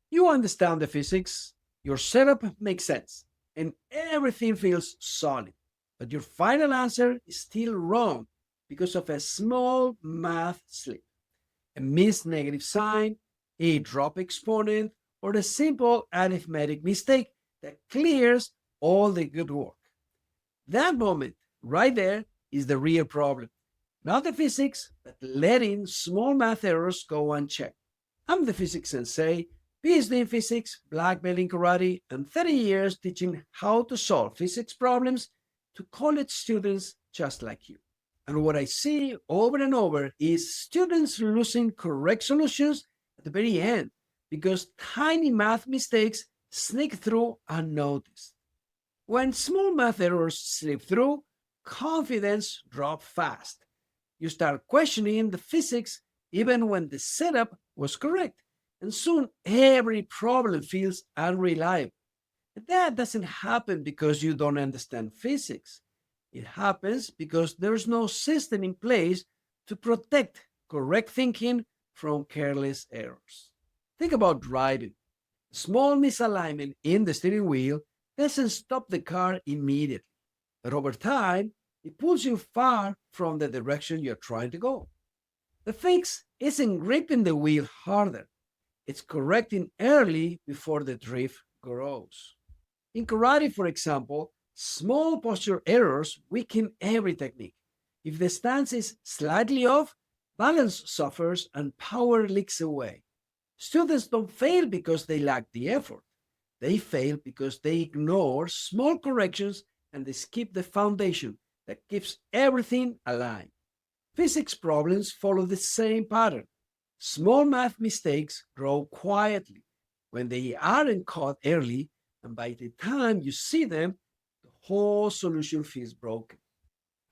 You understand the physics, your setup makes sense, and everything feels solid. But your final answer is still wrong because of a small math slip, a missed negative sign, a drop exponent, or a simple arithmetic mistake that clears all the good work. That moment, right there, is the real problem. Not the physics, but letting small math errors go unchecked. I'm the Physics Sensei, PhD in physics, black belt in karate, and 30 years teaching how to solve physics problems to college students just like you. And what I see over and over is students losing correct solutions at the very end because tiny math mistakes sneak through unnoticed. When small math errors slip through, confidence drops fast. You start questioning the physics even when the setup was correct, and soon every problem feels unreliable. And that doesn't happen because you don't understand physics. It happens because there's no system in place to protect correct thinking from careless errors. Think about driving. A small misalignment in the steering wheel doesn't stop the car immediately, but over time, it pulls you far from the direction you're trying to go. The fix isn't gripping the wheel harder, it's correcting early before the drift grows. In karate, for example, small posture errors weaken every technique. If the stance is slightly off, balance suffers and power leaks away. Students don't fail because they lack the effort. They fail because they ignore small corrections and they skip the foundation that keeps everything aligned. Physics problems follow the same pattern. Small math mistakes grow quietly when they aren't caught early, and by the time you see them, the whole solution feels broken.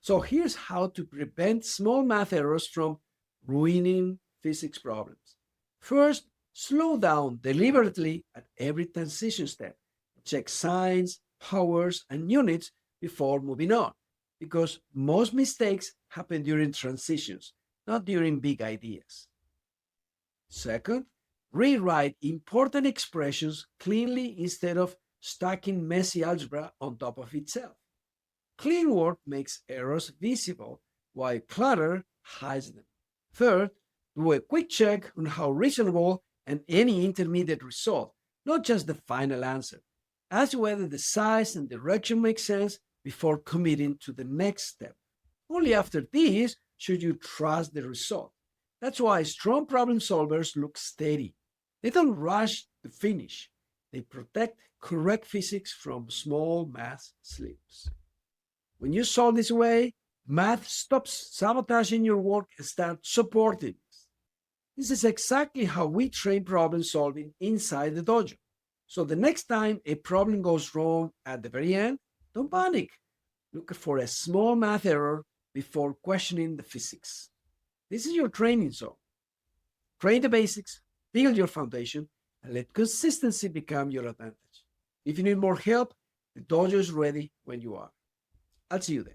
So here's how to prevent small math errors from ruining physics problems. First, slow down deliberately at every transition step. Check signs, powers, and units before moving on, because most mistakes happen during transitions, not during big ideas. Second, rewrite important expressions cleanly instead of stacking messy algebra on top of itself. Clean work makes errors visible, while clutter hides them. Third, do a quick check on how reasonable and any intermediate result, not just the final answer. Ask whether the size and direction make sense before committing to the next step. Only after this should you trust the result. That's why strong problem solvers look steady. They don't rush to finish. They protect correct physics from small math slips. When you solve this way, math stops sabotaging your work and starts supporting it. This is exactly how we train problem solving inside the dojo. So the next time a problem goes wrong at the very end, don't panic. Look for a small math error before questioning the physics. This is your training zone. Train the basics, build your foundation, and let consistency become your advantage. If you need more help, the dojo is ready when you are. I'll see you there.